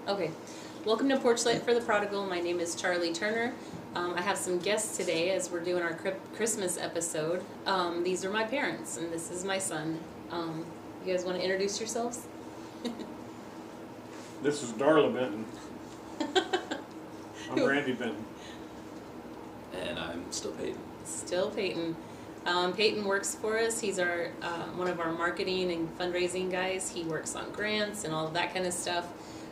Okay. Welcome to Porch for the Prodigal. My name is Charlie Turner. I have some guests today as we're doing our Christmas episode. These are my parents, and this is my son. You guys want to introduce yourselves? This is Darla Benton. I'm Randy Benton. And I'm still Peyton. Still Peyton. Peyton works for us. He's our one of our marketing and fundraising guys. He works on grants and all of that kind of stuff.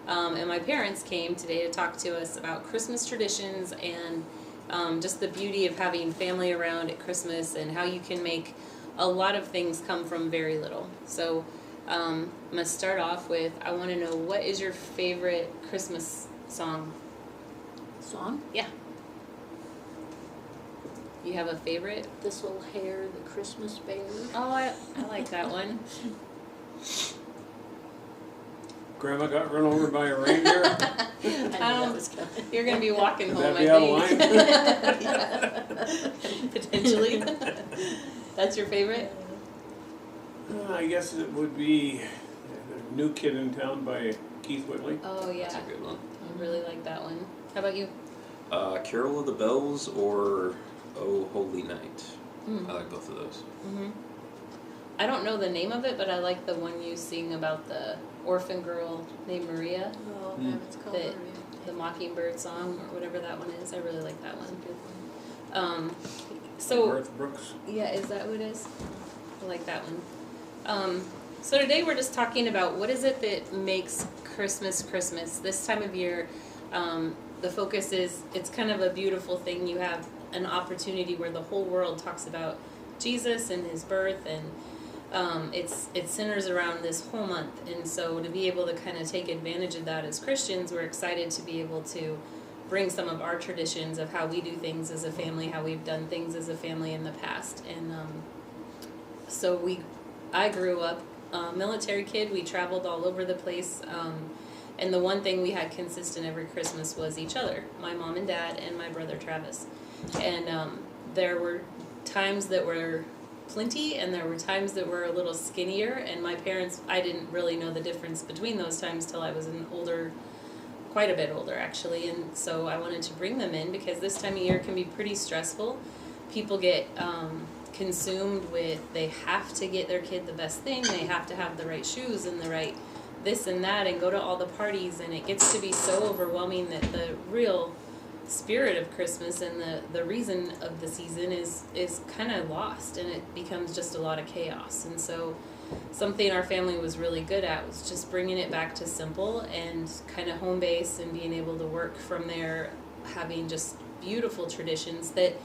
And my parents came today to talk to us about Christmas traditions and just the beauty of having family around at Christmas and how you can make a lot of things come from very little. So I'm going to start off with, I want to know, what is your favorite Christmas song? Song? Yeah. You have a favorite? This Little Hare, the Christmas Bear. Oh, I like that one. Grandma got run over by a reindeer. I knew that was coming. You're going to be walking Could home, that be out I of line? think. Potentially. That's your favorite? I guess it would be New Kid in Town by Keith Whitley. Oh, yeah. That's a good one. I really like that one. How about you? Carol of the Bells or Oh Holy Night. Mm. I like both of those. Mm-hmm. I don't know the name of it, but I like the one you sing about the orphan girl named Maria. Oh, no, it's called The, Maria. the Mockingbird song, or whatever that one is. I really like that That's a one. good one. So, Garth Brooks. yeah, is that what it is? I like that one. So today we're just talking about what is it that makes Christmas Christmas. This time of year, the focus is, it's kind of a beautiful thing. You have an opportunity where the whole world talks about Jesus and his birth, and it centers around this whole month. And so to be able to kind of take advantage of that as Christians, we're excited to be able to bring some of our traditions of how we do things as a family, how we've done things as a family in the past. And so I grew up military kid. We traveled all over the place. And the one thing we had consistent every Christmas was each other, my mom and dad and my brother Travis. And there were times that were plenty, and there were times that were a little skinnier. And my parents, I didn't really know the difference between those times till I was quite a bit older actually. And so I wanted to bring them in because this time of year can be pretty stressful. People get consumed with, they have to get their kid the best thing, they have to have the right shoes and the right this and that and go to all the parties, and it gets to be so overwhelming that the real spirit of Christmas and the reason of the season is kind of lost, and it becomes just a lot of chaos. And so something our family was really good at was just bringing it back to simple and kind of home base and being able to work from there, having just beautiful traditions that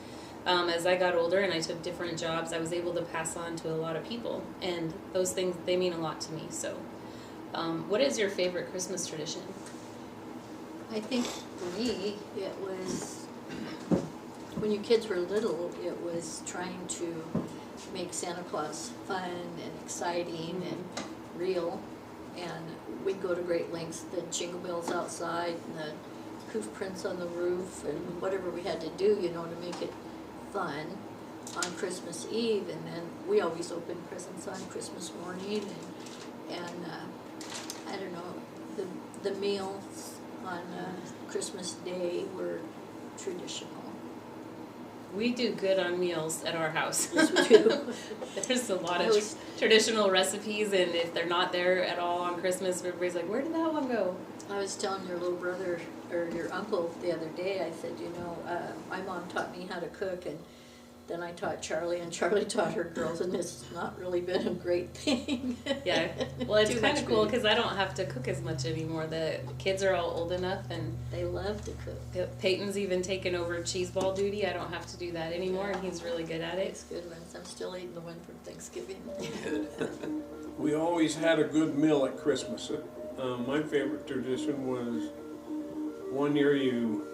as I got older and I took different jobs, I was able to pass on to a lot of people, and those things, they mean a lot to me. So what is your favorite Christmas tradition? I think for me, it was, when you kids were little, it was trying to make Santa Claus fun and exciting and real. And we'd go to great lengths, the jingle bells outside and the hoof prints on the roof and whatever we had to do, to make it fun on Christmas Eve. And then we always opened presents on Christmas morning, and I don't know, the meals on Christmas Day were traditional. We do good on meals at our house. Yes, we do. There's a lot of traditional recipes, and if they're not there at all on Christmas, everybody's like, where did that one go? I was telling your little brother, or your uncle the other day, I said, my mom taught me how to cook, and then I taught Charlie, and Charlie taught her girls, and it's not really been a great thing. Yeah, well, it's Too kind much of cool food. because I don't have to cook as much anymore. The kids are all old enough, and They love to cook. Peyton's even taken over cheese ball duty. I don't have to do that anymore, and he's really good at it. It's good ones. I'm still eating the one from Thanksgiving. We always had a good meal at Christmas. My favorite tradition was one year you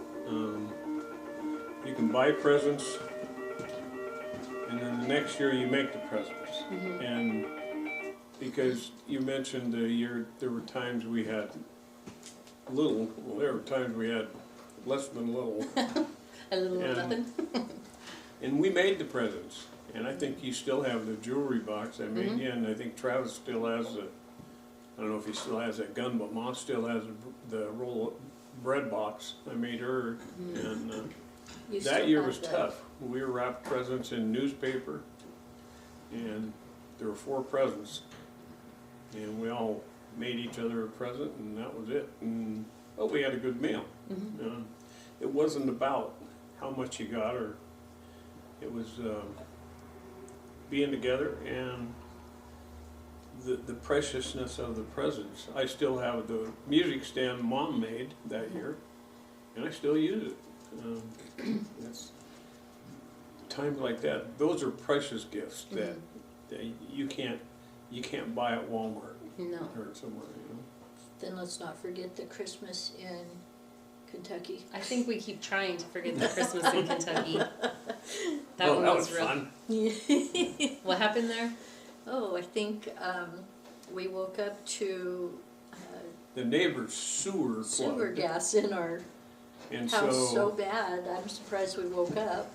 can buy presents, and then the next year you make the presents. Mm-hmm. And because you mentioned there were times we had little, well, there were times we had less than little. A little And- nothing. And we made the presents. And I think you still have the jewelry box I made Mhm. you, and I think Travis still has I don't know if he still has that gun, but Mom still has the roll of bread box I made her, and You that still year have was that. tough. We wrapped presents in newspaper, and there were 4 presents, and we all made each other a present, and that was it. And but we had a good meal. It wasn't about how much you got, or it was being together and the preciousness of the presents. I still have the music stand Mom made that year, and I still use it. It's times like that. Those are precious gifts that you can't buy at Walmart No. or somewhere. You know. Then let's not forget the Christmas in Kentucky. I think we keep trying to forget the Christmas in Kentucky. That Oh, one that was was real. fun. What happened there? Oh, I think we woke up to The neighbor's sewer sewer plugged, gas in our and house so so bad. I'm surprised we woke up.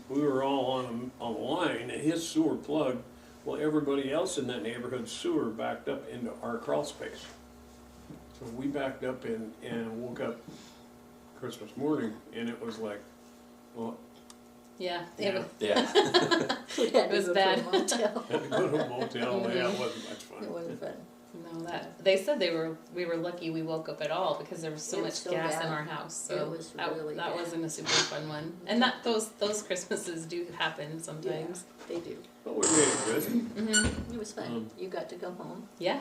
we were all on a line, and his sewer plugged. Well, everybody else in that neighborhood sewer backed up into our crawl space. So we backed up and woke up Christmas morning, and it was like, well, Yeah. Yeah. Yeah. We had It was to go bad. to a motel. had to go to a motel. Yeah, it wasn't much fun. It wasn't fun. No, that they said we were lucky we woke up at all because there was so It much was so got bad. in our house. So It was really that bad. wasn't a super fun one. And that those Christmases do happen sometimes. They do. But we made it good. It was fun. You got to go home. Yeah.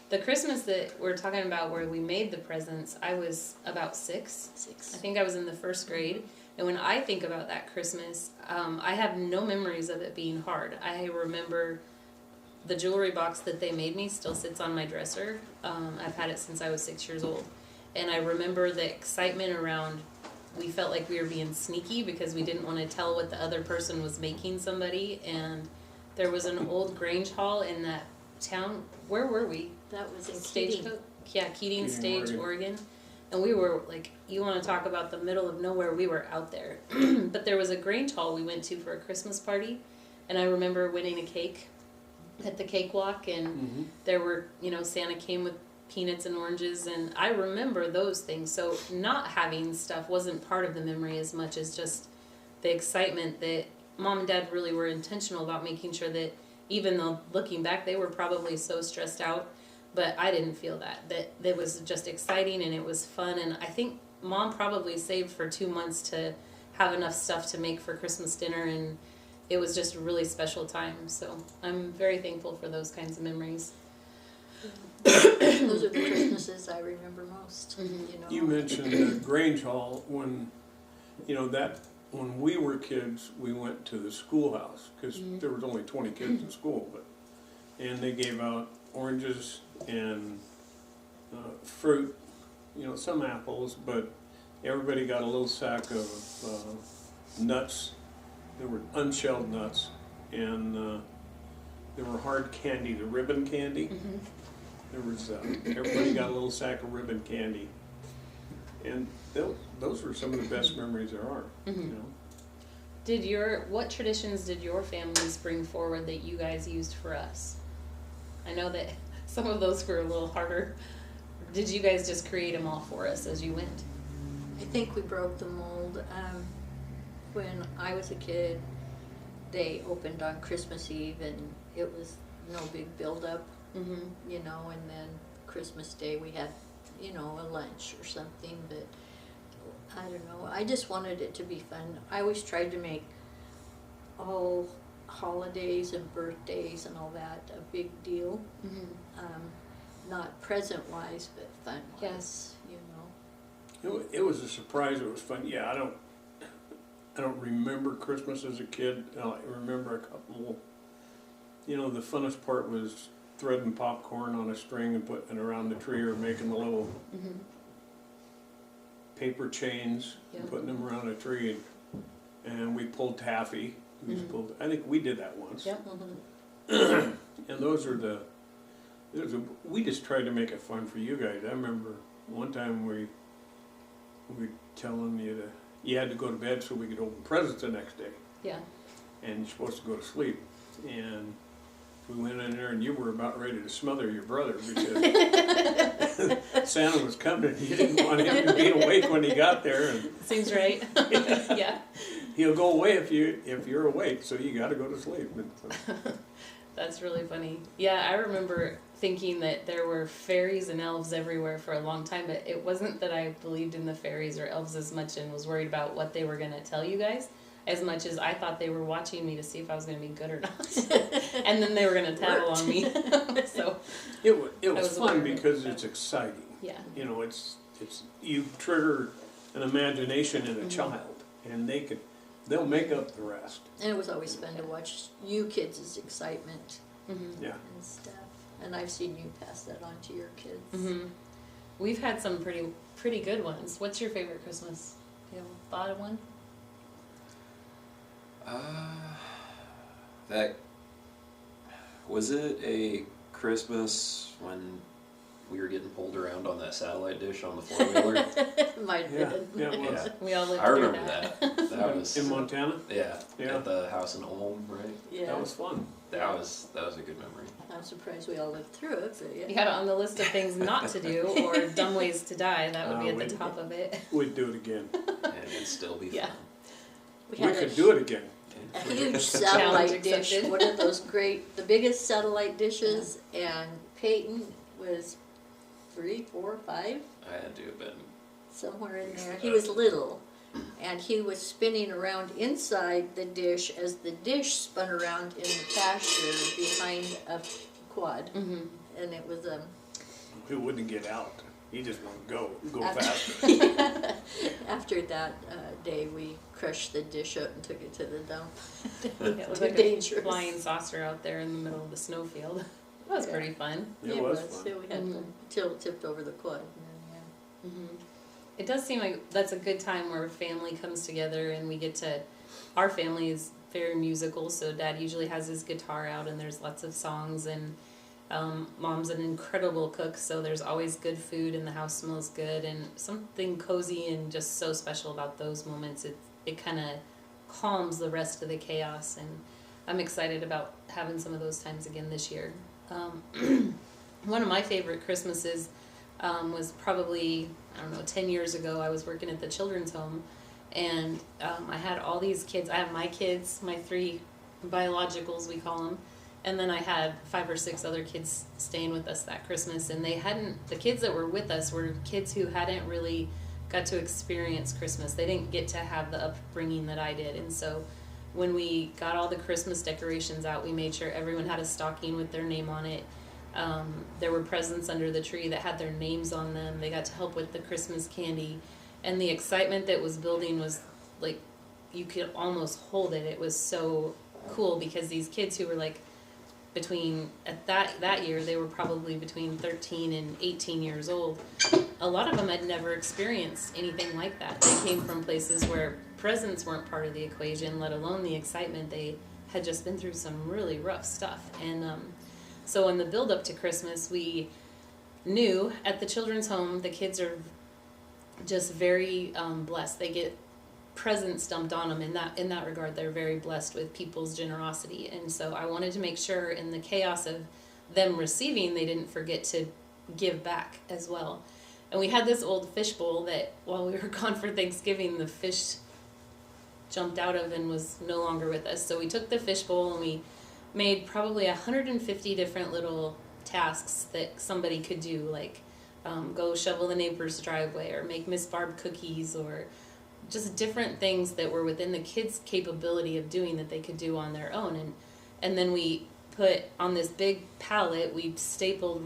The Christmas that we're talking about where we made the presents, I was about 6. 6. I think I was in the 1st grade. And when I think about that Christmas, I have no memories of it being hard. I remember the jewelry box that they made me still sits on my dresser. I've had it since I was 6 years old. And I remember the excitement around, we felt like we were being sneaky because we didn't want to tell what the other person was making somebody. And there was an old Grange Hall in that town. Where were we? That was in Keating. Stagecoach? Yeah, Keating Keating, Stage, Oregon. Oregon. And we were like, you want to talk about the middle of nowhere, we were out there. But there was a Grange Hall we went to for a Christmas party. And I remember winning a cake at the cakewalk. And there were, Santa came with peanuts and oranges. And I remember those things. So not having stuff wasn't part of the memory as much as just the excitement that Mom and Dad really were intentional about making sure that even though looking back, they were probably so stressed out, but I didn't feel that it was just exciting and it was fun. And I think Mom probably saved for 2 months to have enough stuff to make for Christmas dinner, and it was just a really special time. So I'm very thankful for those kinds of memories. Those are the Christmases I remember most. You mentioned Grange Hall when, when we were kids, we went to the schoolhouse because there was only 20 kids in school, and they gave out oranges and fruit, some apples, but everybody got a little sack of nuts. There were unshelled nuts, and there were hard candy, the ribbon candy. There was everybody got a little sack of ribbon candy, and those were some of the best memories there are. What traditions did your families bring forward that you guys used for us? I know that some of those were a little harder. Did you guys just create them all for us as you went? I think we broke the mold. When I was a kid, they opened on Christmas Eve, and it was no big build-up, and then Christmas Day we had, a lunch or something, but I don't know. I just wanted it to be fun. I always tried to make all holidays and birthdays and all that a big deal. Not present-wise, but fun-wise, Yes. It was a surprise. It was fun. Yeah, I don't remember Christmas as a kid. I remember a couple. The funnest part was threading popcorn on a string and putting it around the tree, or making the little paper chains and putting them around a tree, and we pulled taffy. I think we did that once. Yep. And we just tried to make it fun for you guys. I remember one time we telling you had to go to bed so we could open presents the next day. Yeah. And you're supposed to go to sleep. And we went in there and you were about ready to smother your brother because Santa was coming and you didn't want him to be awake when he got there. And Seems right. Yeah. he'll go away if you're awake, so you got to go to sleep. And so, That's really funny. Yeah, I remember thinking that there were fairies and elves everywhere for a long time, but it wasn't that I believed in the fairies or elves as much and was worried about what they were going to tell you guys, as much as I thought they were watching me to see if I was going to be good or not. And then they were going to tattle on me. So it was was fun aware of it. because it's exciting. yeah. You know, it's you trigger an imagination in a child, and they'll make up the rest. And it was always fun to watch you kids' excitement Mm-hmm. Yeah. and stuff. And I've seen you pass that on to your kids. Mm-hmm. We've had some pretty good ones. What's your favorite Christmas? You have a thought of one? That was it a Christmas when we were getting pulled around on that satellite dish on the 4-wheeler? Might have Yeah, been. yeah, it was. Yeah. We all lived I through remember that. That was In Montana? yeah, Yeah. at the house in Ulm, right? Yeah. That was fun. That was a good memory. I'm surprised we all lived through it, but yeah. You had it on the list of things not to do or dumb ways to die. That would be at we- the top of it. We'd do it again. And it'd still be Yeah. fun. We We had could do it again. a huge Challenge satellite dish, accepted. one of those the biggest satellite dishes, and Peyton was 3, 4, 5, I had to have been. somewhere in there. He was little, and he was spinning around inside the dish as the dish spun around in the pasture behind a quad, Mm-hmm. and it was He wouldn't get out. He just wanted to go After- faster. after that day, we crushed the dish up and took it to the dump. It was Too like a dangerous. flying saucer out there in the middle of the snowfield. That was Yeah. pretty fun. It was fun. So we had Mhm. till it tipped over the quad. And then, Mm-hmm. It does seem like that's a good time where family comes together and we get to. Our family is very musical, so Dad usually has his guitar out and there's lots of songs, and Mom's an incredible cook, so there's always good food and the house smells good, and something cozy and just so special about those moments. It kind of calms the rest of the chaos, and I'm excited about having some of those times again this year. One of my favorite Christmases was probably, 10 years ago. I was working at the children's home, and I had all these kids. I have my kids, my 3 biologicals, we call them, and then I had 5 or 6 other kids staying with us that Christmas, and the kids that were with us were kids who hadn't really got to experience Christmas. They didn't get to have the upbringing that I did, and so when we got all the Christmas decorations out, we made sure everyone had a stocking with their name on it. There were presents under the tree that had their names on them. They got to help with the Christmas candy. And the excitement that was building was like, you could almost hold it. It was so cool because these kids who were like at that year, they were probably between 13 and 18 years old. A lot of them had never experienced anything like that. They came from places where presents weren't part of the equation, let alone the excitement. They had just been through some really rough stuff. And so in the build up to Christmas, we knew at the children's home, the kids are just very blessed. They get presents dumped on them. In that regard, they're very blessed with people's generosity. And so I wanted to make sure in the chaos of them receiving, they didn't forget to give back as well. And we had this old fish bowl that while we were gone for Thanksgiving, the fish jumped out of and was no longer with us. So we took the fish bowl and we made probably 150 different little tasks that somebody could do, like go shovel the neighbor's driveway or make Miss Barb cookies, or just different things that were within the kids' capability of doing that they could do on their own. And then we put on this big pallet, we stapled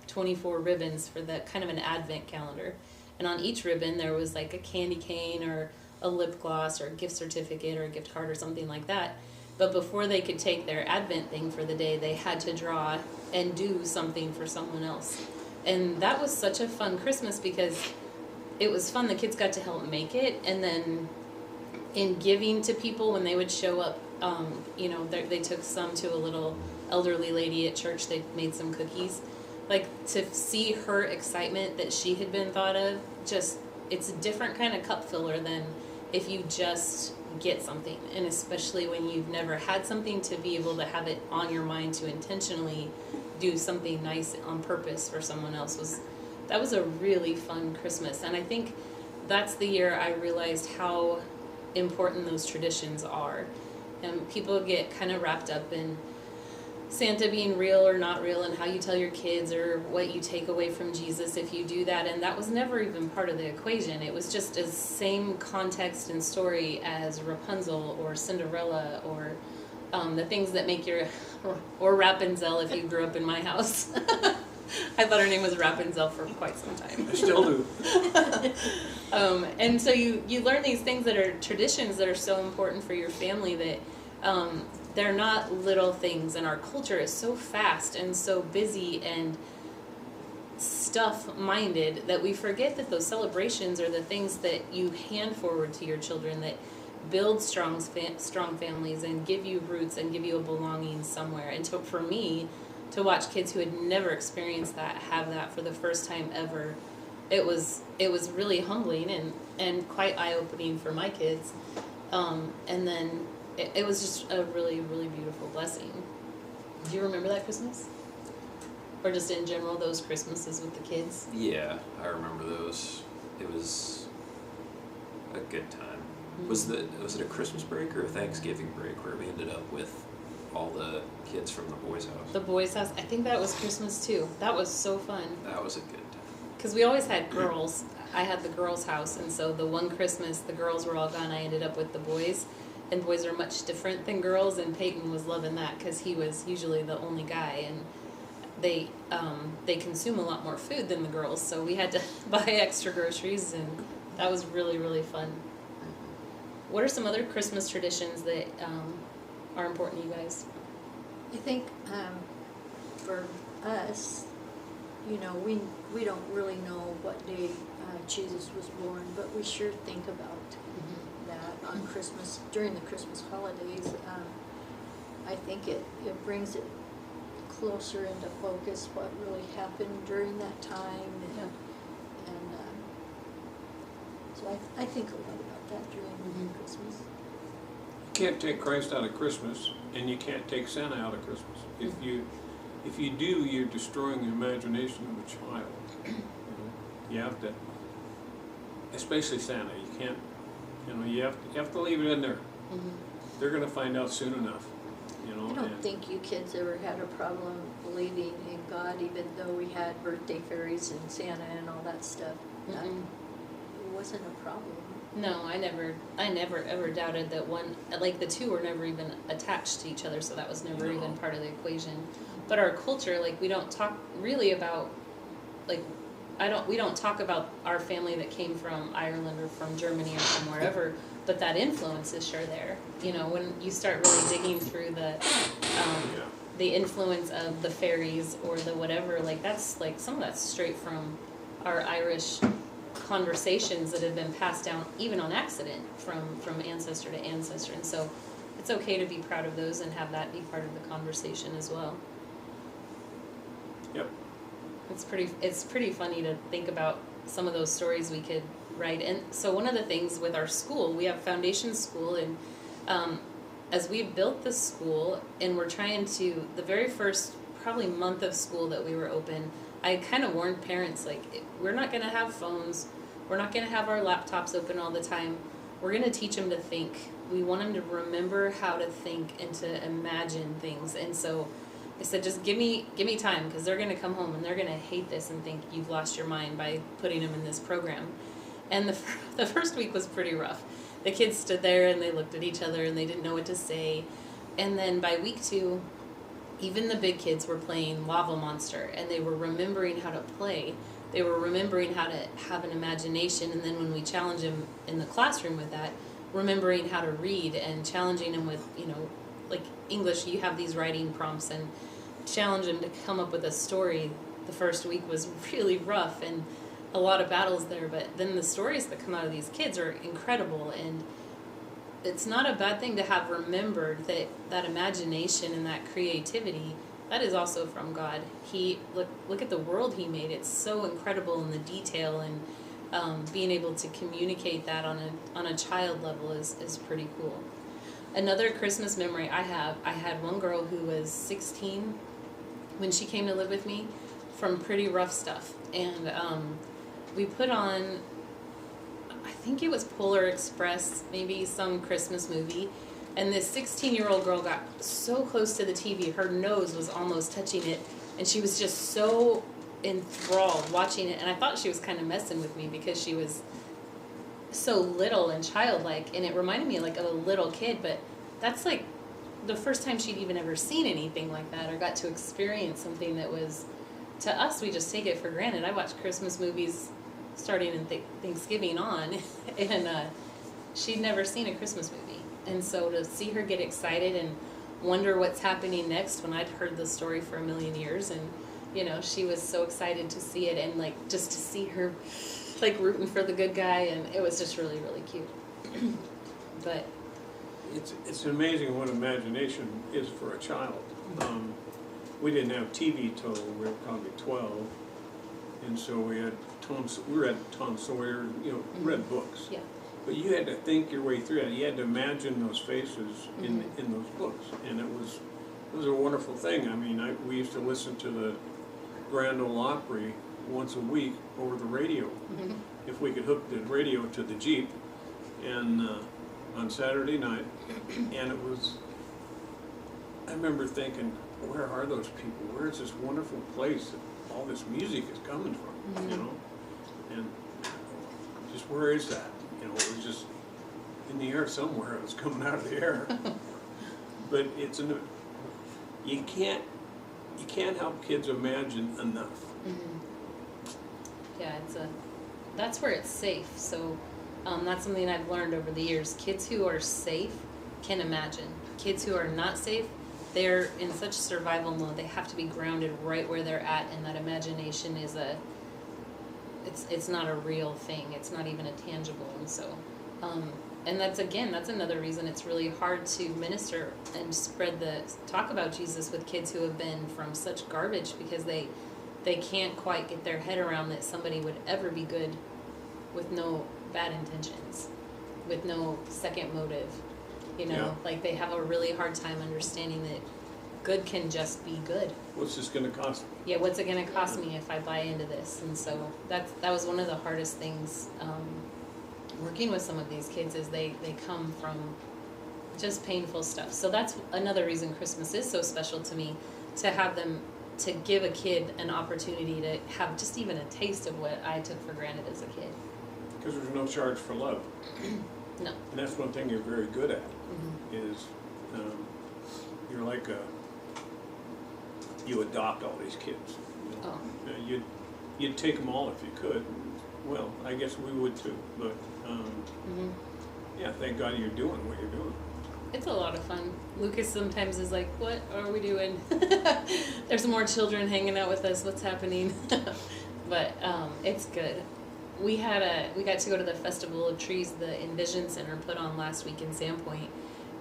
24 ribbons for the kind of an advent calendar. And on each ribbon there was like a candy cane or a lip gloss or a gift certificate or a gift card or something like that. But before they could take their advent thing for the day, they had to draw and do something for someone else. And that was such a fun Christmas because it was fun. The kids got to help make it, and then in giving to people when they would show up, they took some to a little elderly lady at church. They made some cookies. Like, to see her excitement that she had been thought of, just, it's a different kind of cup filler than if you just get something. And especially when you've never had something, to be able to have it on your mind to intentionally do something nice on purpose for someone else that was a really fun Christmas. And I think that's the year I realized how important those traditions are. And people get kind of wrapped up in Santa being real or not real, and how you tell your kids, or what you take away from Jesus if you do that. And that was never even part of the equation. It was just the same context and story as Rapunzel or Cinderella, or the things that make your, or Rapunzel if you grew up in my house. I thought her name was Rapunzel for quite some time. I still do. And so you learn these things that are traditions that are so important for your family, that they're not little things. And our culture is so fast and so busy and stuff-minded that we forget that those celebrations are the things that you hand forward to your children, that build strong families and give you roots and give you a belonging somewhere. And so for me, to watch kids who had never experienced that have that for the first time ever, it was really humbling and quite eye-opening for my kids. And then it was just a really, really beautiful blessing. Do you remember that Christmas? Or just in general, those Christmases with the kids? Yeah, I remember those. It was a good time. Mm-hmm. Was it a Christmas break or a Thanksgiving break where we ended up with all the kids from the boys' house? The boys' house. I think that was Christmas too. That was so fun. That was a good time. Because we always had girls. I had the girls' house, and so the one Christmas the girls were all gone, I ended up with the boys. And boys are much different than girls, and Peyton was loving that because he was usually the only guy, and they consume a lot more food than the girls, so we had to buy extra groceries, and that was really, really fun. What are some other Christmas traditions that are important to you guys? I think for us, you know, we don't really know what day Jesus was born, but we sure think about that on Christmas, during the Christmas holidays. I think it brings it closer into focus what really happened during that time, and so I think a lot about that during Christmas. You can't take Christ out of Christmas, and you can't take Santa out of Christmas. If you do, you're destroying the imagination of a child. You have to, especially Santa. You can't. You have to leave it in there. They're going to find out soon enough. I don't think you kids ever had a problem believing in God, even though we had birthday fairies and Santa and all that stuff. It wasn't a problem. No, I never ever doubted that one, like the two were never even attached to each other, so that was never even part of the equation. But our culture, like, we don't talk really about, like, we don't talk about our family that came from Ireland or from Germany or from wherever, but that influence is sure there. When you start really digging through the influence of the fairies or the whatever, like, that's like some of that's straight from our Irish conversations that have been passed down even on accident from ancestor to ancestor. And so it's okay to be proud of those and have that be part of the conversation as well. Yep. It's pretty funny to think about some of those stories we could write. And so one of the things with our school, we have foundation school, and as we built the school and we're trying to, the very first probably month of school that we were open, I kind of warned parents, like, we're not going to have phones, we're not going to have our laptops open all the time, we're going to teach them to think. We want them to remember how to think and to imagine things. And so I said, just give me time, because they're going to come home and they're going to hate this and think you've lost your mind by putting them in this program. And the first week was pretty rough. The kids stood there and they looked at each other and they didn't know what to say. And then by week 2, even the big kids were playing Lava Monster, and they were remembering how to play. They were remembering how to have an imagination, and then when we challenged them in the classroom with that, remembering how to read and challenging them with, like English, you have these writing prompts, and challenge them to come up with a story. The first week was really rough and a lot of battles there, but then the stories that come out of these kids are incredible, and it's not a bad thing to have remembered that imagination and that creativity, that is also from God. Look at the world He made. It's so incredible in the detail, and being able to communicate that on a child level is pretty cool. Another Christmas memory I had one girl who was 16 when she came to live with me from pretty rough stuff. And we put on, I think it was Polar Express, maybe some Christmas movie. And this 16-year-old girl got so close to the TV, her nose was almost touching it. And she was just so enthralled watching it. And I thought she was kind of messing with me because she was so little and childlike, and it reminded me like of a little kid, but that's like the first time she'd even ever seen anything like that or got to experience something that was, to us, we just take it for granted. I watch Christmas movies starting in Thanksgiving on, and she'd never seen a Christmas movie. And so to see her get excited and wonder what's happening next when I'd heard the story for a million years, and you know, she was so excited to see it, and like just to see her like rooting for the good guy, and it was just really, really cute. But it's amazing what imagination is for a child. We didn't have TV till we were probably 12, and so we had we read Tom Sawyer, you know, read books. yeah, But you had to think your way through it. You had to imagine those faces in those books, and it was a wonderful thing. I mean, we used to listen to the Grand Ole Opry once a week over the radio, if we could hook the radio to the Jeep, and on Saturday night, and it was, I remember thinking, where are those people? Where is this wonderful place that all this music is coming from, you know? And just where is that? You know, it was just in the air somewhere. It was coming out of the air. But it's you can't help kids imagine enough. yeah, that's where it's safe. So that's something I've learned over the years. Kids who are safe can imagine. Kids who are not safe, they're in such survival mode. They have to be grounded right where they're at, and that imagination is it's not a real thing. It's not even a tangible. And so, and that's another reason it's really hard to minister and talk about Jesus with kids who have been from such garbage, because they can't quite get their head around that somebody would ever be good with no bad intentions, with no second motive. You know, Yeah. like they have a really hard time understanding that good can just be good. What's this going to cost me? Yeah, what's it going to cost me if I buy into this? And so that was one of the hardest things working with some of these kids, is they come from just painful stuff. So that's another reason Christmas is so special to me, to have them, to give a kid an opportunity to have just even a taste of what I took for granted as a kid. Because there's no charge for love. No. And that's one thing you're very good at, is you're like you adopt all these kids. You know? Oh. You'd take them all if you could. Well, I guess we would too. But yeah, thank God you're doing what you're doing. It's a lot of fun. Lucas sometimes is like, what are we doing? There's more children hanging out with us. What's happening? But it's good. We got to go to the Festival of Trees the Envision Center put on last week in Sandpoint,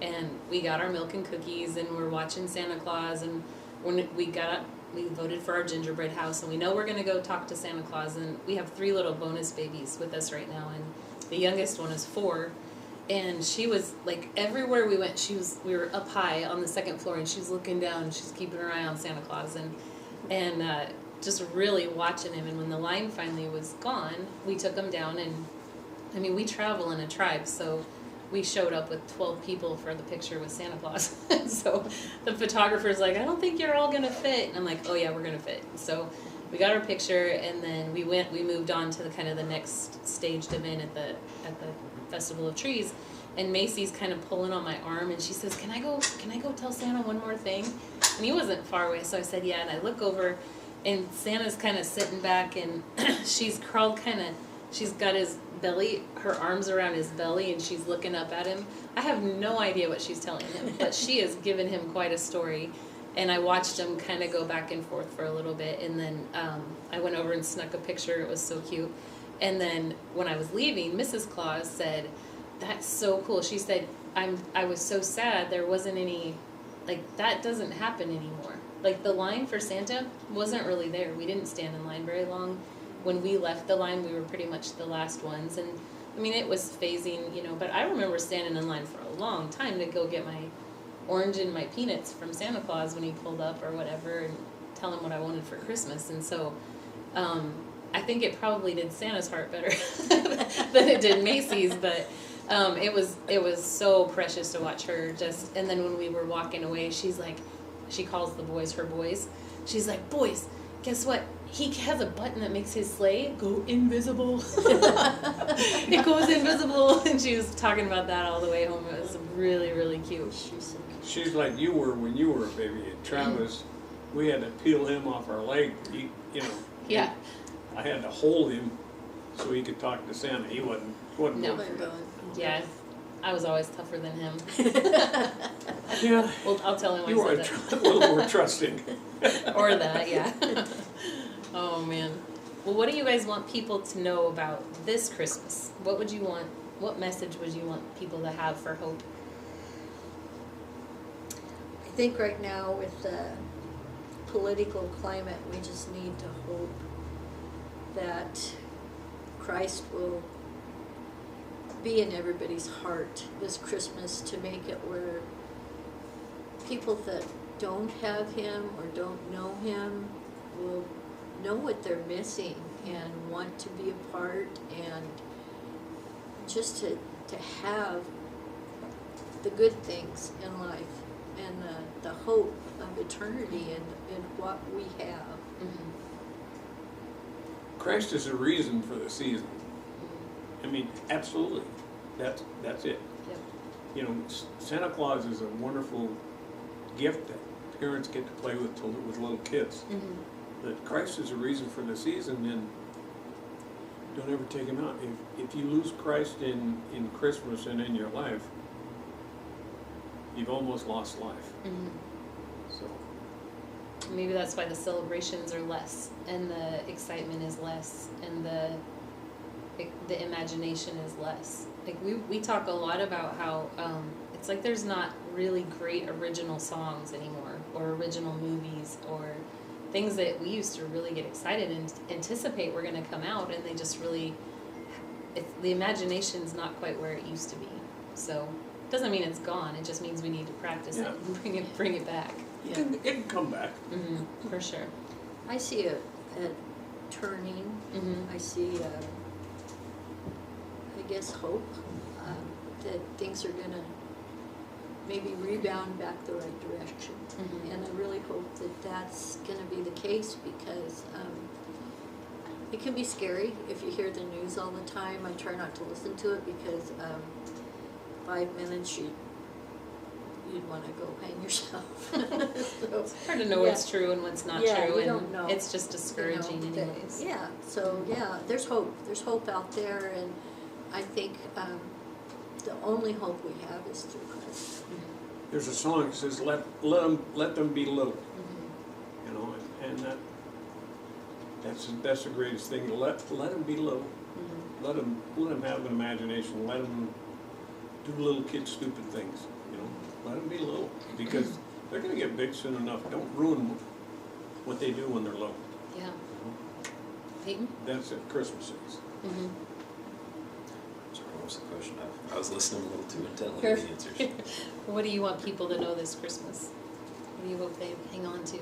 and we got our milk and cookies, and we're watching Santa Claus, and when we got up, we voted for our gingerbread house, and we know we're going to go talk to Santa Claus, and we have 3 little bonus babies with us right now, and the youngest one is 4, and she was like, everywhere we went, we were up high on the 2nd floor, and she's looking down, and she's keeping her eye on Santa Claus, and just really watching him. And when the line finally was gone, we took him down, and I mean, we travel in a tribe, so we showed up with 12 people for the picture with Santa Claus. So the photographer's like, I don't think you're all gonna fit. And I'm like, oh yeah, we're gonna fit. So we got our picture, and then we moved on to the next staged event at the Festival of Trees. And Macy's kind of pulling on my arm, and she says, can I go tell Santa one more thing? And he wasn't far away, so I said, yeah. And I look over, and Santa's kind of sitting back, and she's crawled she's got his belly, her arms around his belly, and she's looking up at him. I have no idea what she's telling him, but she has given him quite a story. And I watched him kind of go back and forth for a little bit, and then I went over and snuck a picture. It was so cute. And then when I was leaving, Mrs. Claus said, that's so cool. She said, I was so sad there wasn't any, like, that doesn't happen anymore. Like, the line for Santa wasn't really there. We didn't stand in line very long. when we left the line, we were pretty much the last ones. And I mean, it was phasing, you know, but I remember standing in line for a long time to go get my orange and my peanuts from Santa Claus when he pulled up or whatever, and tell him what I wanted for Christmas. And so I think it probably did Santa's heart better than it did Macy's, but it was so precious to watch her just. And then when we were walking away, she's like, she calls the boys her boys. She's like, boys, guess what? He has a button that makes his sleigh go invisible. It goes invisible. And she was talking about that all the way home. It was really, really cute. She's like you were when you were a baby. And Travis, we had to peel him off our leg. You know. Yeah. I had to hold him so he could talk to Santa. He wasn't No. going for that. Yeah. I was always tougher than him. Yeah. Well, I'll tell him You I are said a little more trusting. that. Or that, yeah. Oh, man. Well, what do you guys want people to know about this Christmas? What message would you want people to have for hope? I think right now with the political climate, we just need to hope that Christ will be in everybody's heart this Christmas, to make it where people that don't have him or don't know him will know what they're missing and want to be a part, and just to have the good things in life and the hope of eternity in what we have. Mm-hmm. Christ is a reason for the season. I mean, absolutely. That's it. Yep. You know, Santa Claus is a wonderful gift that parents get to play with little kids. Mm-hmm. But Christ is a reason for the season, and don't ever take him out. If you lose Christ in Christmas and in your life, you've almost lost life. Mm-hmm. So Maybe that's why the celebrations are less, and the excitement is less, and the imagination is less. Like we talk a lot about how it's like there's not really great original songs anymore, or original movies, or things that we used to really get excited and anticipate were going to come out, and they just really, the imagination's not quite where it used to be. So it doesn't mean it's gone. It just means we need to practice it and bring it back. Yeah. it can come back. Mm-hmm, for sure. I see a turning. Mm-hmm. I see, I guess, hope that things are going to maybe rebound back the right direction. Mm-hmm. And I really hope that that's going to be the case, because it can be scary if you hear the news all the time. I try not to listen to it, because 5 minutes you'd want to go hang yourself. So, It's hard to know what's true and what's not Yeah, true, you and don't know. it's just discouraging anyways. Yeah, so yeah, there's hope. There's hope out there, and I think the only hope we have is through Christ. There's a song that says, let them be little. Mm-hmm. You know, and that's the greatest thing. Let them be little. Mm-hmm. Let them have an imagination. Let them do little kid stupid things. You know, let them be little, because they're going to get big soon enough. Don't ruin what they do when they're little. Yeah. You know? Peyton? That's what Christmas is. Mm-hmm. Sorry, what was the question? I was listening a little too intently to the answers. What do you want people to know this Christmas? What do you hope they hang on to?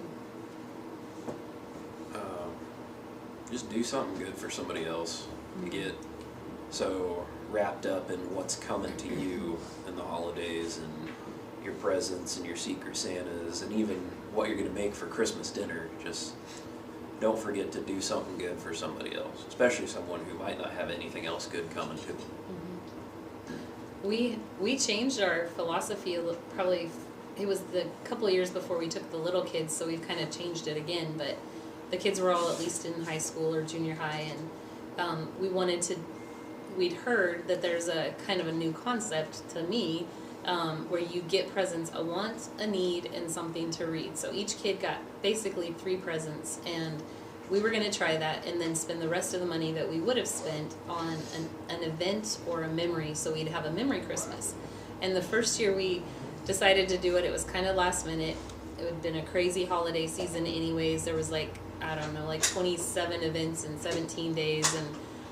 Just do something good for somebody else. You get so wrapped up in what's coming to you in the holidays, and your presents and your secret Santas, and even what you're going to make for Christmas dinner. Just don't forget to do something good for somebody else, especially someone who might not have anything else good coming to them. We changed our philosophy probably, it was the couple of years before we took the little kids, so we've kind of changed it again, but the kids were all at least in high school or junior high, and we'd heard that there's a kind of a new concept to me, where you get presents, a want, a need, and something to read. So each kid got basically 3 presents, and we were going to try that and then spend the rest of the money that we would have spent on an event or a memory, so we'd have a memory Christmas. And the first year we decided to do it, it was kind of last minute. It had been a crazy holiday season anyways. There was like I don't know, like 27 events in 17 days, and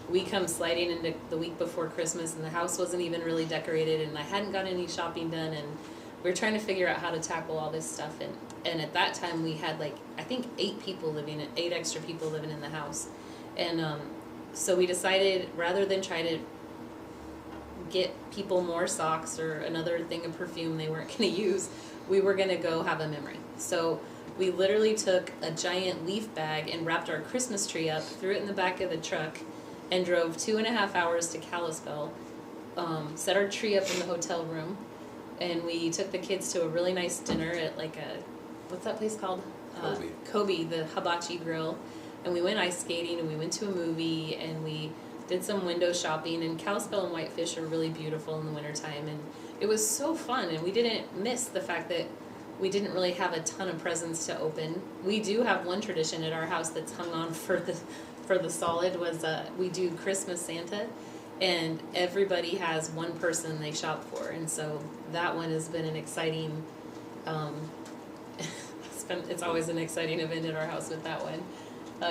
we come sliding into the week before Christmas, and the house wasn't even really decorated, and I hadn't got any shopping done, and we were trying to figure out how to tackle all this stuff, and at that time we had like, I think 8 extra people living in the house, and so we decided, rather than try to get people more socks or another thing of perfume they weren't going to use, we were going to go have a memory. So we literally took a giant leaf bag and wrapped our Christmas tree up, threw it in the back of the truck, and drove 2.5 hours to Kalispell, set our tree up in the hotel room, and we took the kids to a really nice dinner at like what's that place called? Kobe, the hibachi grill. And we went ice skating, and we went to a movie, and we did some window shopping, and Kalispell and Whitefish are really beautiful in the wintertime, and it was so fun, and we didn't miss the fact that we didn't really have a ton of presents to open. We do have one tradition at our house that's hung on for the solid, was we do Christmas Santa, and everybody has one person they shop for, and so that one has been an exciting, it's always an exciting event at our house with that one.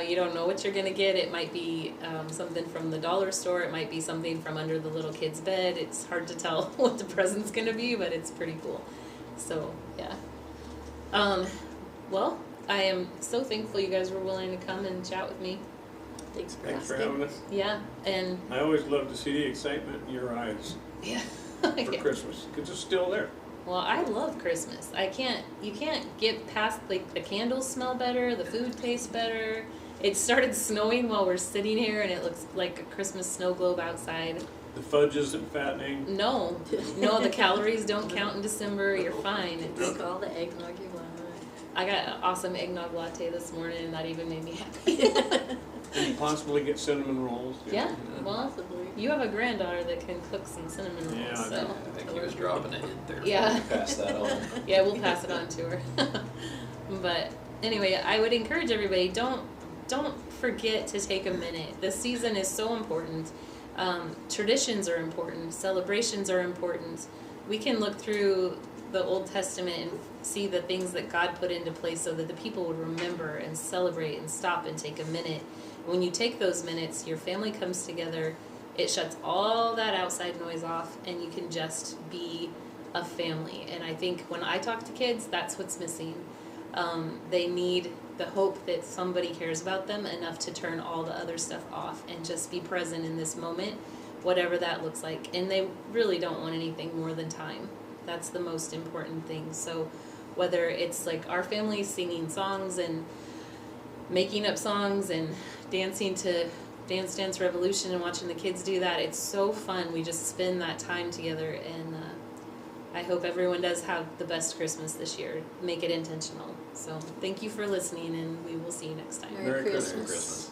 You don't know what you're going to get. It might be something from the dollar store. It might be something from under the little kid's bed. It's hard to tell what the present's going to be, but it's pretty cool. So, yeah. Well, I am so thankful you guys were willing to come and chat with me. Thanks for Thanks for asking. having us. Yeah, and... I always love to see the excitement in your eyes Yeah. for Christmas, because it's still there. Well, I love Christmas. You can't get past, like, the candles smell better, the food tastes better. It started snowing while we're sitting here, and it looks like a Christmas snow globe outside. The fudge isn't fattening. No, the calories don't count in December. You're fine. Drink all the eggnog you want. I got an awesome eggnog latte this morning, and that even made me happy. And you possibly get cinnamon rolls. Yeah, well, Possibly. you have a granddaughter that can cook some cinnamon rolls, Yeah, I so. do. I think he was dropping a hint there. Yeah. Pass that on. Yeah, we'll pass it on to her. But anyway, I would encourage everybody, don't forget to take a minute. This season is so important. Traditions are important. Celebrations are important. We can look through the Old Testament and see the things that God put into place so that the people would remember and celebrate and stop and take a minute. When you take those minutes, your family comes together, it shuts all that outside noise off, and you can just be a family. And I think when I talk to kids, that's what's missing. They need the hope that somebody cares about them enough to turn all the other stuff off and just be present in this moment, whatever that looks like. And they really don't want anything more than time. That's the most important thing. So whether it's like our family singing songs and making up songs and dancing to Dance Dance Revolution and watching the kids do that, it's so fun. We just spend that time together, and I hope everyone does have the best Christmas this year. Make it intentional. So thank you for listening, and we will see you next time. Merry Merry Christmas. Christmas.